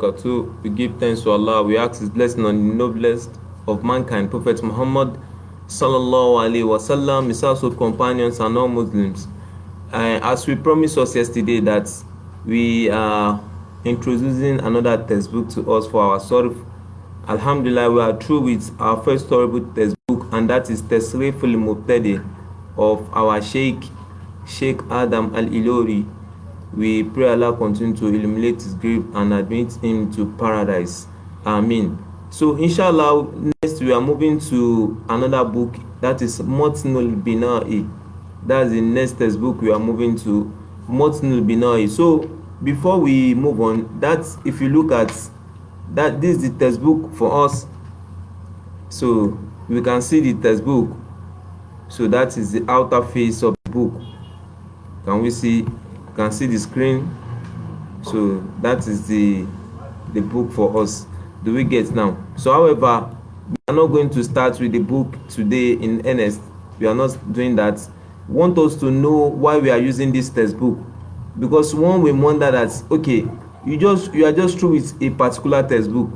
We give thanks to Allah. We ask His blessing on the noblest of mankind, Prophet Muhammad sallallahu alaihi wasallam, his household companions, and all Muslims. As we promised us yesterday that we are introducing another textbook to us for our Sarf. Alhamdulillah, we are through with our first storybook textbook, and that is Tasriful Mubtadi of our Sheikh Adam Al-Ilori. We pray Allah continue to illuminate his grave and admit him to paradise. Amen. So inshallah, next we are moving to another book, that is Matnul Bina'i. That's the next textbook we are moving to, Matnul Bina'i. So before we move on, that's, if you look at that, this is the textbook for us. So we can see the textbook. So that is the outer face of the book. Can we see? You can see the screen. So that is the book for us. Do we get now? So however, we are not going to start with the book today in earnest. We are not doing that. We want us to know why we are using this textbook, because one will wonder that, okay, you are just through with a particular textbook.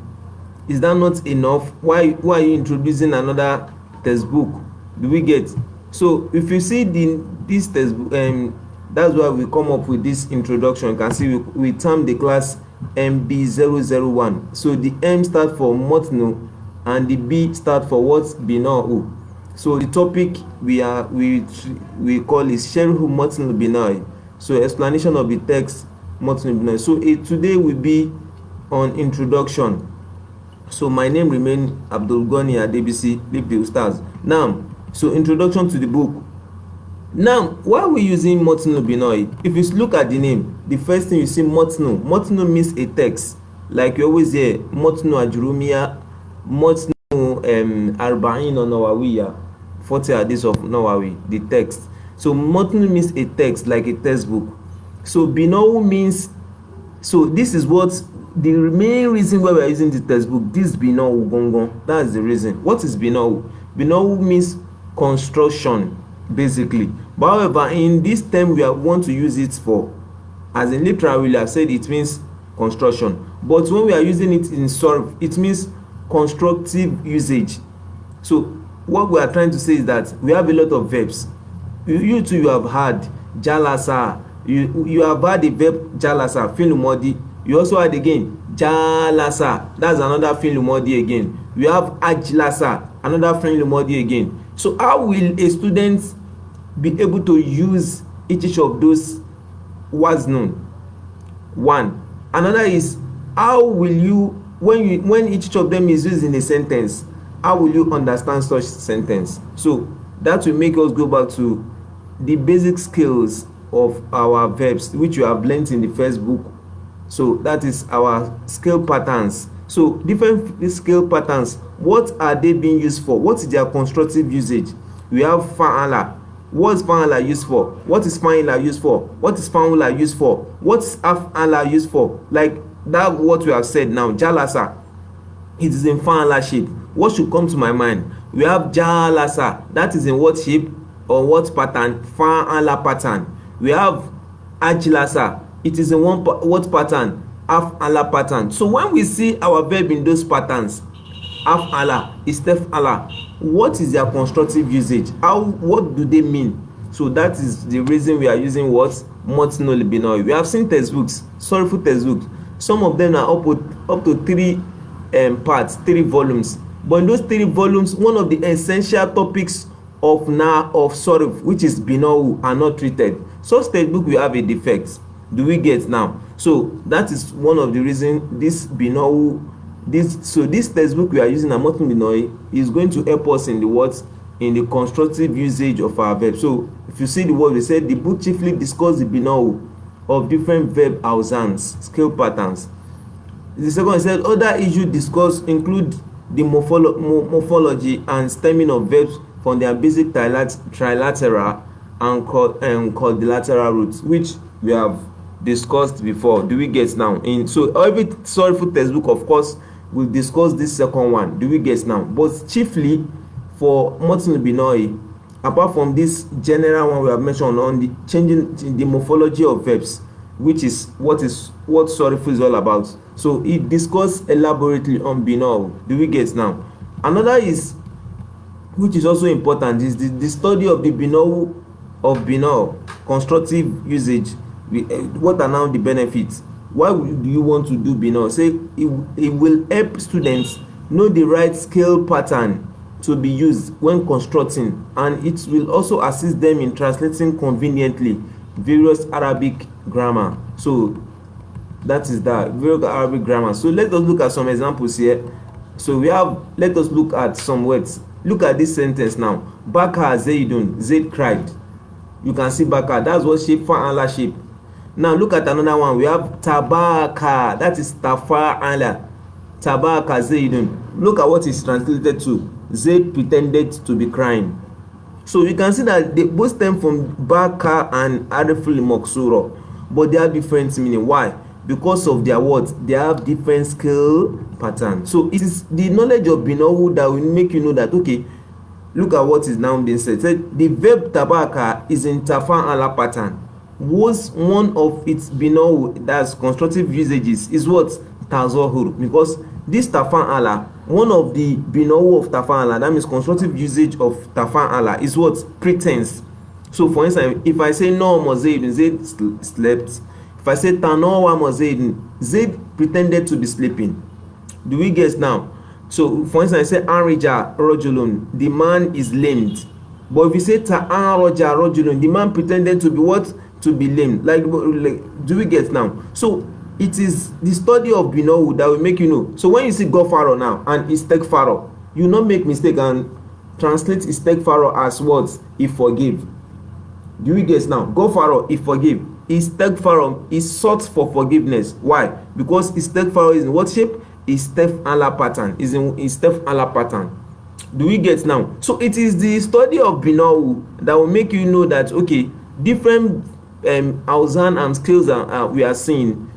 Is that not enough? Why are you introducing another textbook? Do we get? So if you see this textbook, that's why we come up with this introduction. You can see we term the class MB001. So the M stands for Matnu and the B stands for what? Bina'u. So the topic we call is Sharhu Matnu Bina'i. So explanation of the text Matnu Bina'i. So today will be on introduction. So my name remains Abdul Ghani Adebisi, Leave the Ustaz. Now, so introduction to the book. Now, why are we using Matnu Bina'i? If you look at the name, the first thing you see, Matnu. Matnu means a text. Like you always hear, Matnu Ajrumiya, Matnu Arba'in or Nawawiya, 40 hadiths of Nawawi, the text. So Matnu means a text, like a textbook. So Bina'u means, so this is what, the main reason why we are using the textbook, this Bina'u Gongon, that's the reason. What is Bina'u? Bina'u means construction, basically. But however, in this term we want to use it for, as in literally I said, it means construction. But when we are using it in Sarf, it means constructive usage. So what we are trying to say is that we have a lot of verbs. You too, you have had jalasa. You have had the verb jalasa, fi'l madi. You also had again jalasa. That's another fi'l madi again. We have ajlasa, another fi'l madi again. So how will a student be able to use each of those words known? One. Another is, how will you, when each of them is used in a sentence, how will you understand such sentence? So that will make us go back to the basic skills of our verbs, which you have learned in the first book. So that is our skill patterns. So different skill patterns, what are they being used for? What is their constructive usage? We have fa'ala. What is fa'ala used for? What is fa'ila used for? What is fa'ula used for? What is af'ala used for? Like that, what we have said now, jalasa, it is in fa'ala shape. What should come to my mind? We have jalasa, that is in what shape or what pattern? Fa'ala pattern. We have ajlasa, it is in what pattern? Af'ala pattern. So when we see our verb in those patterns, af'ala, istaf'ala, what is their constructive usage? What do they mean? So that is the reason we are using what? Matnul Bina'i. We have seen textbooks, sorrowful textbooks. Some of them are up to 3 parts, 3 volumes. But in those 3 volumes, one of the essential topics of Sarf, which is Bina'u, are not treated. Such textbook will have a defect. Do we get now? So that is one of the reasons this Bina'u, this textbook we are using, Matnul Bina'i, is going to help us in the words, in the constructive usage of our verbs. So if you see the word, we said the book chiefly discusses the Bina'u of different verb awzans, skill patterns. The second one said other issues discussed include the morphology and stemming of verbs from their basic trilateral and quadrilateral roots, which we have discussed before. Do we get now? So every sorrowful textbook, of course, will discuss this second one. Do we get now? But chiefly for Matnul Bina'i, apart from this general one we have mentioned on the changing the morphology of verbs, which is what Sarf is all about. So it discussed elaborately on binau. Do we get now? Another is, which is also important, is the study of the binau constructive usage. What are now the benefits? Why do you want to do binau? Say it will help students know the right scale pattern to be used when constructing, and it will also assist them in translating conveniently various Arabic grammar. So that is that, various Arabic grammar. So let us look at some examples here. So we have, let us look at some words. Look at this sentence now. Baka Zaidun, Zaid cried. You can see Baka, that's what shape, fa'ala shape. Now look at another one. We have Tabaka, that is tafa'ala. Tabaka Zaidun. Look at what is translated to. Zaid pretended to be crying. So you can see that they both stem from Baka and Ariful Moksuro, but they have different meaning. Why? Because of their words, they have different scale pattern. So it is the knowledge of Binawu that will make you know that, okay, look at what is now being said. The verb Tabaka is in Tafa'ala pattern. Was one of its Binawu, that's constructive usages, is what? Tazohur. Because this Tafa'ala, one of the Binawu of Tafa'ala, that means constructive usage of Tafa'ala, is what? Pretense. So for instance, if I say no Zaid, Zaid slept. If I say Tanowa Zaid, Zaid pretended to be sleeping. Do we guess now? So for instance, I say Arija Rojulun, the man is lamed. But if you say Ta'aroja Rojulun, the man pretended to be what? To be lame. Like do we get now? So it is the study of Binawu that will make you know. So when you see Gofaro now and Istekfaro, you not make mistake and translate Istekfaro as what? He forgive. Do we get now? Gofaro, he forgive. Istekfaro is sought for forgiveness. Why? Because Istekfaro is in what shape? Istef'ala pattern. Is in Istef'ala pattern. Do we get now? So it is the study of Binawu that will make you know that, okay, different awzan and skills we are seeing,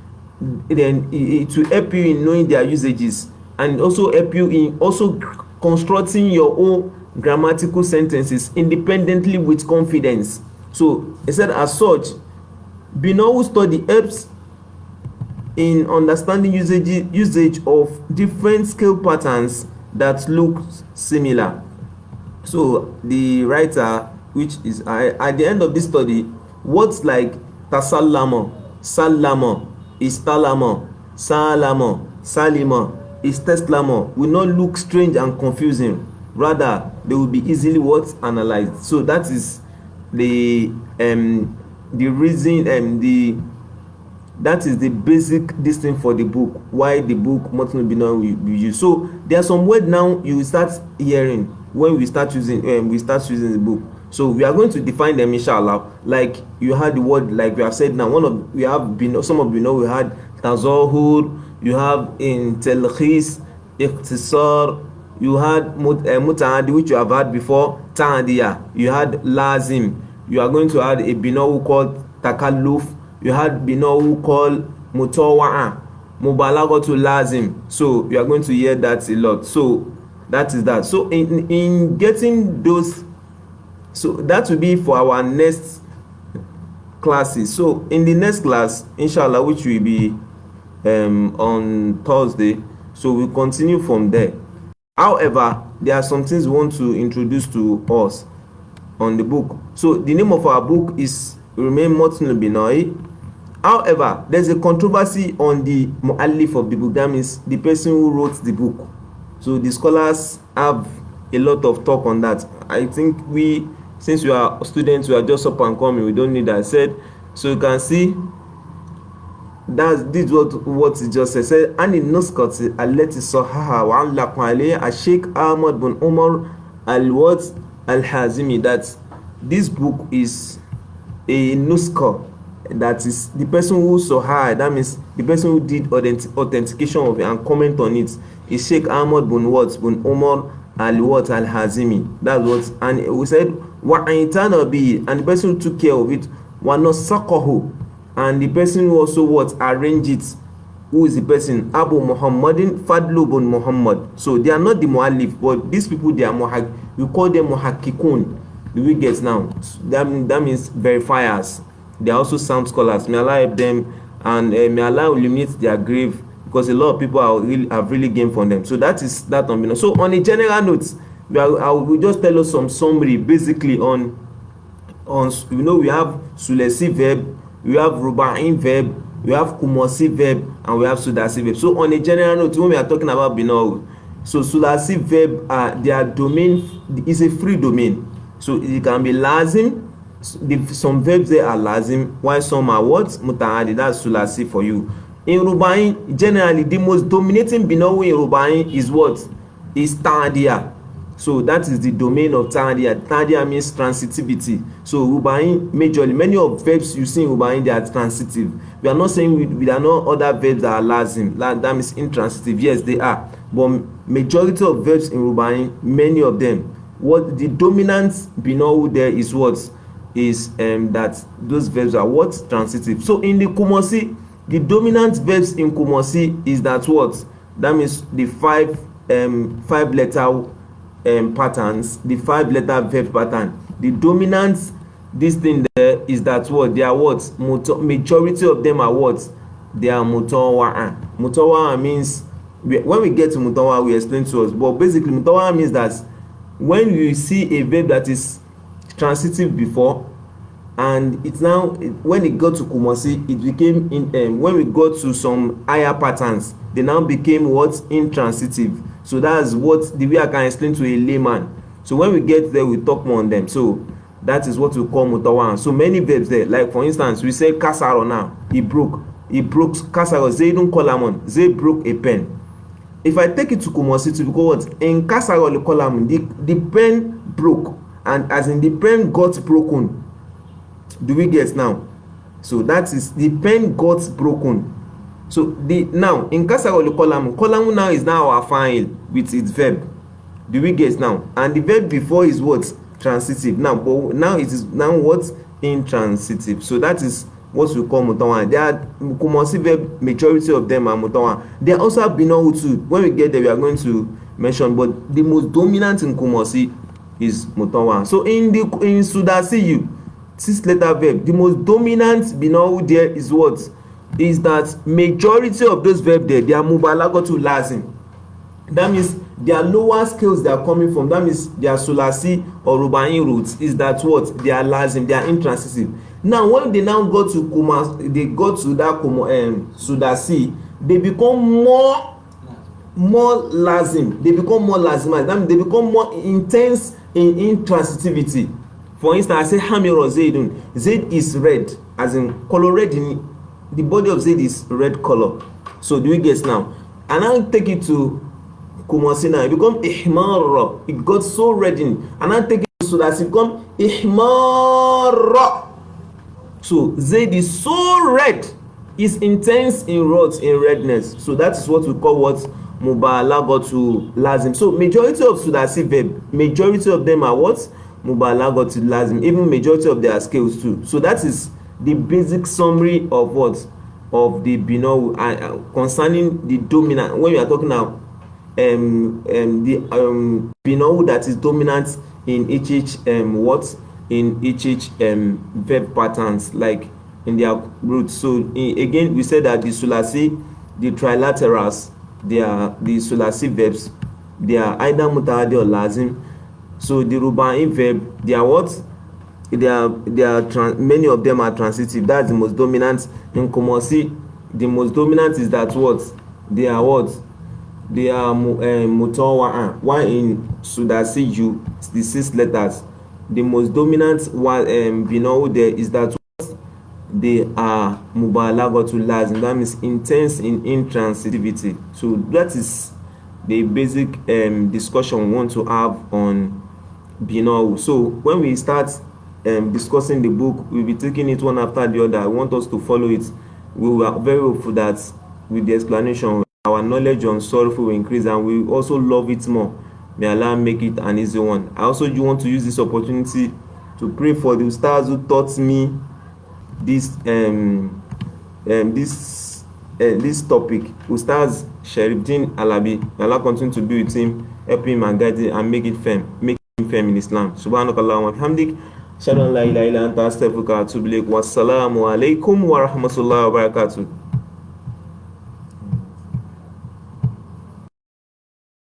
then it will help you in knowing their usages, and also help you in also constructing your own grammatical sentences independently with confidence. So I said, as such, Binawu study helps in understanding usage of different scale patterns that look similar. So the writer, which is at the end of this study, words like tasallama, sallama, istalama, salama, salima, isteslama will not look strange and confusing. Rather, they will be easily what? Analyzed. So that is the reason, that is the basic distinction for the book, why the book Motnu Binawu will be used. So there are some words now you will start hearing when we start using the book. So we are going to define them, inshallah. Like you had the word, like we have said now, some of Binawu, we had Tazohur, you have in Telkhis, Ikhtisar, you had Muta'adi, which you have had before, Ta'adiyah, you had Lazim, you are going to add a Binawu called Takalluf, you had Binawu called Mutawa'a, Mubalagatu Lazim. So you are going to hear that a lot. So that is that. So in getting those, so that will be for our next classes. So in the next class, inshallah, which will be on Thursday, so we'll continue from there. However, there are some things we want to introduce to us on the book. So the name of our book is Remain Motnu Binawu. However, there's a controversy on the mu'allif of the book, that means the person who wrote the book. So the scholars have a lot of talk on that. I think since we are students, we are just up and coming, we don't need that said. So you can see that this what it just said. And in Nuskati Aleti Sahaha wa Allaqu alayhi Sheikh Ahmad bin Umar Al-Hazimi, that this book is a nuska, that is the person who saw, that means the person who did authentication of it and comment on it, is Sheikh Ahmad bin Umar Al-Hazimi. That's what, and we said wa'itana bi, and the person who took care of it, wa nasaqahu, and the person who also arranged it. Who is the person? Abu Muhammadin Fadlu bin Muhammad. So they are not the muallif, but these people, they are we call them muhakkikun. Do we get now? That means verifiers. They are also sound scholars. May Allah help them, and may Allah illuminate their grave, because a lot of people have really gained from them. So that is that on. So on a general note, I will just tell us some summary basically on we have sulasi verb, we have rubain verb, we have kumasi verb, and we have sudasi verb. So on a general note, when we are talking about binawu, so sulasi verb, their domain is a free domain. So it can be lazim. Some verbs there are lazim, while some are what? Mutaaddi. That's sulasi for you. In rubain, generally the most dominating binawu in rubain is what? Is ta'diya. So that is the domain of ta'diya. Ta'diya means transitivity. So rubain, majorly, many of verbs you see in rubain, they are transitive. We are not saying there are no other verbs that are lazim. That means intransitive. Yes, they are. But majority of verbs in rubain, many of them, what the dominant binawu there is what? Is that those verbs are what? Transitive. So in the kumasi, the dominant verbs in kumasi is that what? That means the five letter patterns, the 5-letter verb pattern. The dominant this thing there is that what? They are what? Majority of them are what? They are mutawa'a. Mutawa'a means, when we get to mutawa'a, we explain to us, but basically mutawa'a means that when you see a verb that is transitive before, and it's now, when it got to kumasi, it became when we got to some higher patterns, they now became what? Intransitive. So that's what the way I can explain to a layman. So when we get there, we talk more on them. So that is what we call mutawa'a. So many verbs there, like for instance, we say kasaro now. He broke kasaro. Zaydun kolamun. Zayd broke a pen. If I take it to kumasi to become what? In kasaro le kolamun, the pen broke, and as in the pen got broken. Do we get now? So that is, the pen got broken. So now in kasaro le kolamun now is now our file with its verb. Do we get now? And the verb before is what? Transitive. Now, but now it is now what? Intransitive. So that is what we call mutawa'a. They are kumasi verb, majority of them are mutawa'a. They are also binawu too. When we get there, we are going to mention, but the most dominant in kumasi is mutawa'a. So in sudasi 6-letter verb, the most dominant binawu there is what? Is that majority of those verbs there, they are mubalagatu lazim. That means their lower scales they are coming from, that means their sulasi or rubain roots is that what? They are lazim, they are intransitive. Now when they now go to they go to that sudasi, they become more lazim. They become more lazimized. That means they become more intense in intransitivity. For instance, I say hamiro zaydun. Zayd is red, as in color red. In the body of Zayd is red color. So do we guess now? And I'll take it to kumasi now. It become ihmar. It got so red in. And I'll take it to sudasi. It become ihmar. So Zayd is so red, is intense in redness. So that is what we call what? Mubalagatu lazim. So majority of sudasi verb, majority of them are what? Mubalagatu lazim. Even majority of their scales too. So that is the basic summary of what? Of the binawu concerning the dominant. When we are talking about the binawu that is dominant in each what? In each verb patterns, like in their roots. So again, we said that the sulasi, the trilaterals, they are the sulasi verbs. They are either mutaaddi or lazim. So the rubain verb, they are what? They are many of them are transitive. That's the most dominant. In kumasi, the most dominant is that what? They are what? They are mutawa'a. While in sudasi you, the 6 letters, the most dominant one binawu there is that what? They are mubalagatu lazim. That means intense in intransitivity. So that is the basic discussion we want to have on binawu. So when we start discussing the book, we'll be taking it one after the other. I want us to follow it. We are very hopeful that with the explanation, our knowledge on Sarf will increase, and we also love it more. May Allah make it an easy one. I also do want to use this opportunity to pray for the ustaz who taught me this this topic. Ustaz Sharifdin Alabi. May Allah continue to be with him, help him and guide him and make him firm in Islam. Subhanakallah wa bihamdik. Shadon la ilaha illa anta astaghfiruka wa atubu ilaik. Wassalamu alaikum wa rahmatullahi wa barakatuh.